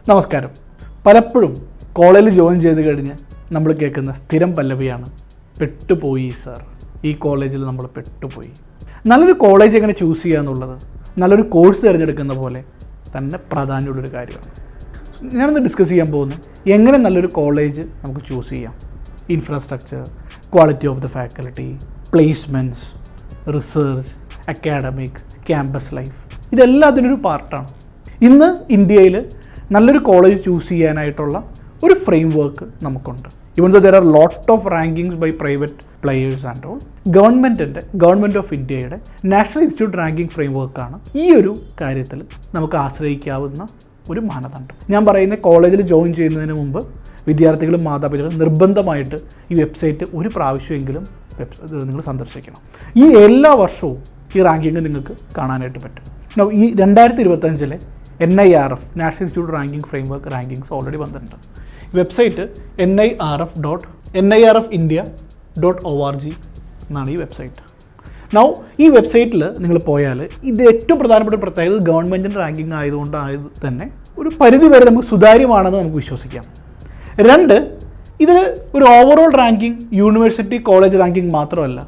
നമസ്കാരം. പലപ്പോഴും കോളേജിൽ ജോയിൻ ചെയ്ത് കഴിഞ്ഞ് നമ്മൾ കേൾക്കുന്ന സ്ഥിരം പല്ലവിയാണ് പെട്ടുപോയി സാർ, ഈ കോളേജിൽ നമ്മൾ പെട്ടുപോയി. നല്ലൊരു കോളേജ് എങ്ങനെ ചൂസ് ചെയ്യുക എന്നുള്ളത് നല്ലൊരു കോഴ്സ് തിരഞ്ഞെടുക്കുന്ന പോലെ തന്നെ പ്രാധാന്യമുള്ളൊരു കാര്യമാണ്. ഞാനൊന്ന് ഡിസ്കസ് ചെയ്യാൻ പോകുന്നത് എങ്ങനെ നല്ലൊരു കോളേജ് നമുക്ക് ചൂസ് ചെയ്യാം. Infrastructure, quality of the faculty, placements, research, academic, campus life, ഇതെല്ലാം അതിനൊരു പാർട്ടാണ്. ഇന്ന് ഇന്ത്യയിൽ നല്ലൊരു കോളേജ് ചൂസ് ചെയ്യാനായിട്ടുള്ള ഒരു ഫ്രെയിം വർക്ക് നമുക്കുണ്ട്. Even though there are lot of rankings by private players and all. Government of ഇന്ത്യയുടെ നാഷണൽ ഇൻസ്റ്റിറ്റ്യൂട്ട് റാങ്കിങ് ഫ്രെയിം വർക്കാണ് ഈ ഒരു കാര്യത്തിൽ നമുക്ക് ആശ്രയിക്കാവുന്ന ഒരു മാനദണ്ഡം. ഞാൻ പറയുന്ന കോളേജിൽ ജോയിൻ ചെയ്യുന്നതിന് മുമ്പ് വിദ്യാർത്ഥികളും മാതാപിതാക്കളും നിർബന്ധമായിട്ട് ഈ വെബ്സൈറ്റ് ഒരു പ്രാവശ്യമെങ്കിലും നിങ്ങൾ സന്ദർശിക്കണം. ഈ എല്ലാ വർഷവും ഈ റാങ്കിങ് നിങ്ങൾക്ക് കാണാനായിട്ട് പറ്റും. ഈ 2025 NIRF national institute ranking frame work rankings already വന്നിട്ടുണ്ട്. വെബ്സൈറ്റ് nirfindia.org എന്നാണ് ഈ വെബ്സൈറ്റ്. ഈ വെബ്സൈറ്റിൽ നിങ്ങൾ പോയാൽ ഇത് ഏറ്റവും പ്രധാനപ്പെട്ട പ്രത്യേകത ഗവൺമെൻറ്റിൻ്റെ റാങ്കിങ് ആയതുകൊണ്ടായത് തന്നെ ഒരു പരിധി വരെ നമുക്ക് സുതാര്യമാണെന്ന് നമുക്ക് വിശ്വസിക്കാം. 2, ഇതിൽ ഒരു overall ranking university college ranking മാത്രമല്ല,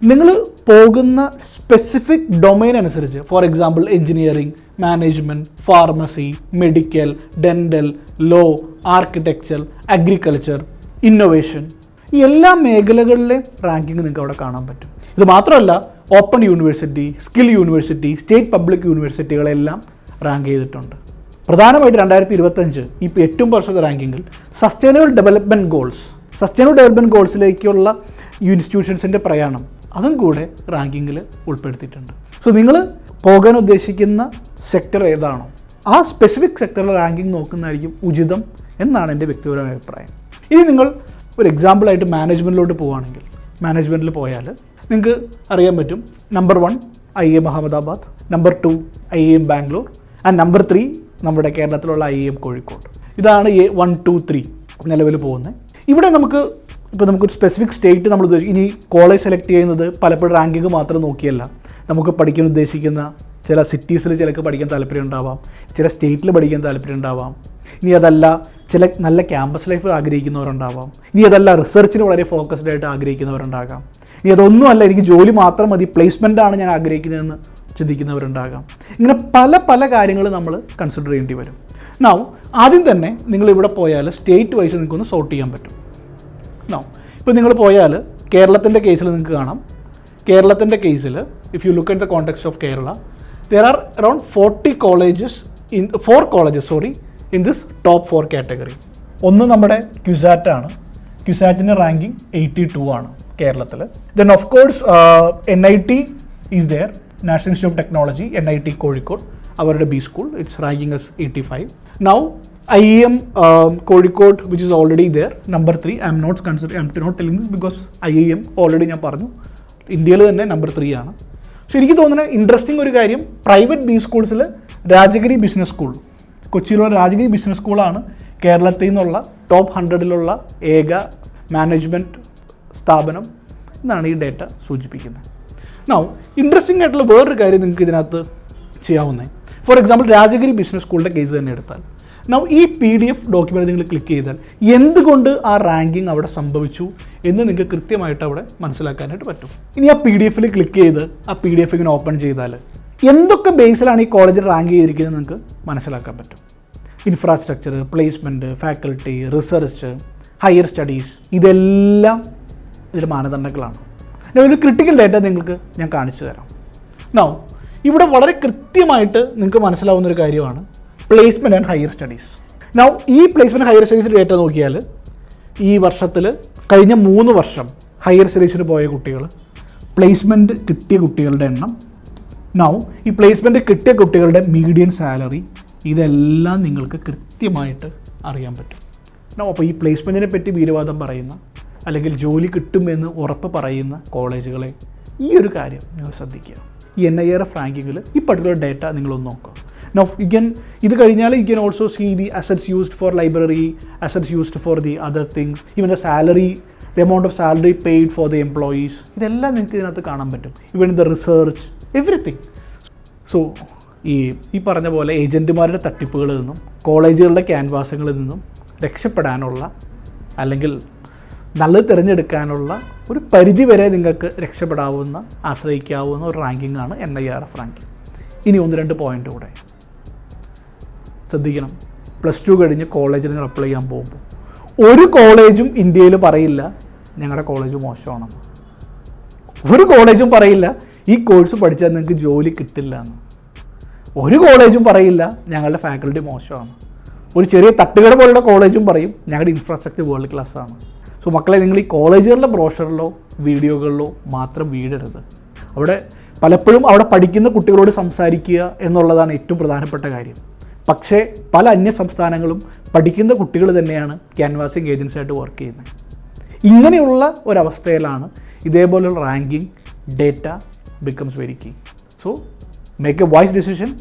നിങ്ങൾ പോകുന്ന സ്പെസിഫിക് ഡൊമൈൻ അനുസരിച്ച്, for example engineering, management, pharmacy, medical, dental, law, architecture, agriculture, innovation, ഈ എല്ലാ മേഖലകളിലെയും റാങ്കിങ് നിങ്ങൾക്ക് അവിടെ കാണാൻ പറ്റും. ഇത് മാത്രമല്ല, open university, skill university, state public യൂണിവേഴ്സിറ്റികളെല്ലാം റാങ്ക് ചെയ്തിട്ടുണ്ട്. പ്രധാനമായിട്ട് 2025 ഇപ്പോൾ ഏറ്റവും വർഷത്തെ റാങ്കിങ്ങിൽ സസ്റ്റൈനബിൾ ഡെവലപ്മെൻറ്റ് ഗോൾസിലേക്കുള്ള ഇൻസ്റ്റിറ്റ്യൂഷൻസിൻ്റെ പ്രയാണം അതും കൂടെ റാങ്കിങ്ങിൽ ഉൾപ്പെടുത്തിയിട്ടുണ്ട്. സോ നിങ്ങൾ പോകാൻ ഉദ്ദേശിക്കുന്ന സെക്ടർ ഏതാണോ ആ സ്പെസിഫിക് സെക്ടറിലെ റാങ്കിങ് നോക്കുന്നതായിരിക്കും ഉചിതം എന്നാണ് എൻ്റെ വ്യക്തിപരമായ അഭിപ്രായം. ഇനി നിങ്ങൾ ഒരു എക്സാമ്പിളായിട്ട് മാനേജ്മെൻറ്റിലോട്ട് പോവുകയാണെങ്കിൽ, മാനേജ്മെൻറ്റിൽ പോയാൽ നിങ്ങൾക്ക് അറിയാൻ പറ്റും, number 1 IIM Ahmedabad, number 2 IIM Bangalore, and number 3 നമ്മുടെ കേരളത്തിലുള്ള IIM കോഴിക്കോട്. ഇതാണ് 1, 2, 3 നിലവിൽ പോകുന്നത്. ഇവിടെ നമുക്കൊരു സ്പെസിഫിക് സ്റ്റേറ്റ് നമ്മൾ ഇനി കോളേജ് സെലക്ട് ചെയ്യുന്നത് പലപ്പോഴും റാങ്കിങ് മാത്രം നോക്കിയല്ല. നമുക്ക് പഠിക്കാൻ ഉദ്ദേശിക്കുന്ന ചില സിറ്റീസിൽ ചിലക്ക് പഠിക്കാൻ താല്പര്യം ഉണ്ടാവാം, ചില സ്റ്റേറ്റിൽ പഠിക്കാൻ താല്പര്യം ഉണ്ടാവാം. ഇനി അതല്ല, ചില നല്ല ക്യാമ്പസ് ലൈഫ് ആഗ്രഹിക്കുന്നവരുണ്ടാവാം. ഇനി അതല്ല, റിസർച്ചിന് വളരെ ഫോക്കസ്ഡ് ആയിട്ട് ആഗ്രഹിക്കുന്നവരുണ്ടാകാം. ഇനി അതൊന്നുമല്ല, എനിക്ക് ജോലി മാത്രം മതി, പ്ലേസ്മെൻ്റാണ് ഞാൻ ആഗ്രഹിക്കുന്നതെന്ന് ചിന്തിക്കുന്നവരുണ്ടാകാം. ഇങ്ങനെ പല കാര്യങ്ങൾ നമ്മൾ കൺസിഡർ ചെയ്യേണ്ടി വരും. ആദ്യം തന്നെ നിങ്ങളിവിടെ പോയാൽ സ്റ്റേറ്റ് വൈസ് നിങ്ങൾക്കൊന്ന് സോർട്ട് ചെയ്യാൻ പറ്റും. ഇപ്പോൾ നിങ്ങൾ പോയാൽ കേരളത്തിൻ്റെ കേസിൽ നിങ്ങൾക്ക് കാണാം, കേരളത്തിൻ്റെ കേസിൽ if you look at the context of Kerala, there are around 4 colleges in this top 4 category. ഒന്ന് നമ്മുടെ ക്യുസാറ്റ് ആണ്. ക്യുസാറ്റിൻ്റെ റാങ്കിങ് 82 ആണ് കേരളത്തിൽ. Then of course NIT is there, national institute of technology, NIT Kozhikode, അവരുടെ B school, it's ranking as 85. IIM Kozhikode which is already there, number 3. I'm not telling this because IIM already ഞാൻ പറഞ്ഞു ഇന്ത്യയിൽ തന്നെ നമ്പർ 3 ആണ്. പക്ഷേ എനിക്ക് തോന്നുന്ന ഇൻട്രസ്റ്റിംഗ് ഒരു കാര്യം, പ്രൈവറ്റ് B സ്കൂൾസിൽ രാജഗിരി ബിസിനസ് സ്കൂൾ, കൊച്ചിയിലുള്ള രാജഗിരി ബിസിനസ് സ്കൂളാണ് കേരളത്തിൽ നിന്നുള്ള ടോപ്പ് 100ലുള്ള ഏക മാനേജ്മെൻറ്റ് സ്ഥാപനം എന്നാണ് ഈ ഡേറ്റ സൂചിപ്പിക്കുന്നത്. ഇൻട്രസ്റ്റിംഗ് ആയിട്ടുള്ള വേറൊരു കാര്യം നിങ്ങൾക്ക് ഇതിനകത്ത് ചെയ്യാവുന്നത്, ഫോർ എക്സാമ്പിൾ രാജഗിരി ബിസിനസ് സ്കൂളിൻ്റെ കേസ് തന്നെ എടുത്താൽ, ഈ PDF ഡോക്യുമെൻ്റ് നിങ്ങൾ ക്ലിക്ക് ചെയ്താൽ എന്തുകൊണ്ട് ആ റാങ്കിങ് അവിടെ സംഭവിച്ചു എന്ന് നിങ്ങൾക്ക് കൃത്യമായിട്ട് അവിടെ മനസ്സിലാക്കാനായിട്ട് പറ്റും. ഇനി ആ PDF ക്ലിക്ക് ചെയ്ത് ആ PDF ഇങ്ങനെ ഓപ്പൺ ചെയ്താൽ എന്തൊക്കെ ബേസിലാണ് ഈ കോളേജിൽ റാങ്ക് ചെയ്തിരിക്കുന്നത് നിങ്ങൾക്ക് മനസ്സിലാക്കാൻ പറ്റും. Infrastructure, placement, faculty, research, higher studies, ഇതെല്ലാം ഇതിൻ്റെ മാനദണ്ഡങ്ങളാണ്. ഒരു ക്രിട്ടിക്കൽ ഡേറ്റ നിങ്ങൾക്ക് ഞാൻ കാണിച്ചു തരാം. ഇവിടെ വളരെ കൃത്യമായിട്ട് നിങ്ങൾക്ക് മനസ്സിലാവുന്ന ഒരു കാര്യമാണ് പ്ലേസ്മെൻറ്റ് ആൻഡ് ഹയർ സ്റ്റഡീസ്. ഈ പ്ലേസ്മെൻറ്റ് ഹയർ സ്റ്റഡീസിൻ്റെ ഡേറ്റ നോക്കിയാൽ ഈ വർഷത്തിൽ കഴിഞ്ഞ 3 വർഷം ഹയർ സ്റ്റഡീസിന് പോയ കുട്ടികൾ, പ്ലേസ്മെൻറ്റ് കിട്ടിയ കുട്ടികളുടെ എണ്ണം, ഈ പ്ലേസ്മെൻറ്റ് കിട്ടിയ കുട്ടികളുടെ മീഡിയൻ സാലറി, ഇതെല്ലാം നിങ്ങൾക്ക് കൃത്യമായിട്ട് അറിയാൻ പറ്റും. അപ്പോൾ ഈ പ്ലേസ്മെൻറ്റിനെ പറ്റി വീരവാദം പറയുന്ന അല്ലെങ്കിൽ ജോലി കിട്ടുമെന്ന് ഉറപ്പ് പറയുന്ന കോളേജുകളെ ഈ ഒരു കാര്യം നിങ്ങൾ ശ്രദ്ധിക്കുക. ഈ NIRF റാങ്കിങ്ങിൽ ഈ പർട്ടിക്കുലർ ഡേറ്റ നിങ്ങളൊന്ന് നോക്കുക. ഇത് കഴിഞ്ഞാൽ you can also see the assets used for library, assets used for the other things, even the salary, the amount of salary paid for the employees, ഇതെല്ലാം നിങ്ങൾക്ക് ഇതിനകത്ത് കാണാൻ പറ്റും. Even the research, everything. So ഈ പറഞ്ഞ പോലെ ഏജൻറ്റുമാരുടെ തട്ടിപ്പുകളിൽ നിന്നും കോളേജുകളുടെ ക്യാൻവാസുകളിൽ നിന്നും രക്ഷപ്പെടാനുള്ള അല്ലെങ്കിൽ നല്ലത് തിരഞ്ഞെടുക്കാനുള്ള ഒരു പരിധി വരെ നിങ്ങൾക്ക് രക്ഷപ്പെടാവുന്ന ആശ്രയിക്കാവുന്ന ഒരു റാങ്കിങ് ആണ് NIRF റാങ്കിങ്. ഇനി 1-2 പോയിൻ്റ് കൂടെ ശ്രദ്ധിക്കണം. +2 കഴിഞ്ഞ് കോളേജിൽ നിങ്ങൾ അപ്ലൈ ചെയ്യാൻ പോകുമ്പോൾ ഒരു കോളേജും ഇന്ത്യയിൽ പറയില്ല ഞങ്ങളുടെ കോളേജ് മോശമാണെന്ന്. ഒരു കോളേജും പറയില്ല ഈ കോഴ്സ് പഠിച്ചാൽ നിങ്ങൾക്ക് ജോലി കിട്ടില്ല എന്ന്. ഒരു കോളേജും പറയില്ല ഞങ്ങളുടെ ഫാക്കൽറ്റി മോശമാണ്. ഒരു ചെറിയ തട്ടുകട പോലുള്ള കോളേജും പറയും ഞങ്ങളുടെ ഇൻഫ്രാസ്ട്രക്ചർ വേൾഡ് ക്ലാസ് ആണ്. സോ മക്കളെ, നിങ്ങൾ ഈ കോളേജുകളുടെ ബ്രോഷറിലോ വീഡിയോകളിലോ മാത്രം വീഴരുത്. പലപ്പോഴും അവിടെ പഠിക്കുന്ന കുട്ടികളോട് സംസാരിക്കുക എന്നുള്ളതാണ് ഏറ്റവും പ്രധാനപ്പെട്ട കാര്യം. പക്ഷേ പല അന്യ സംസ്ഥാനങ്ങളും പഠിക്കുന്ന കുട്ടികൾ തന്നെയാണ് ക്യാൻവാസിങ് ഏജൻസിയായിട്ട് വർക്ക് ചെയ്യുന്നത്. ഇങ്ങനെയുള്ള ഒരവസ്ഥയിലാണ് ഇതേപോലുള്ള ranking data becomes very key. So make a wise decision.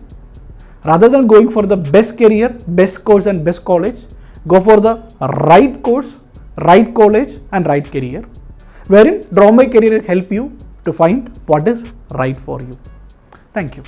Rather than going for the best career, best course and best college, go for the right course, right college and right career, wherein Draw My Career will help you to find what is right for you. Thank you.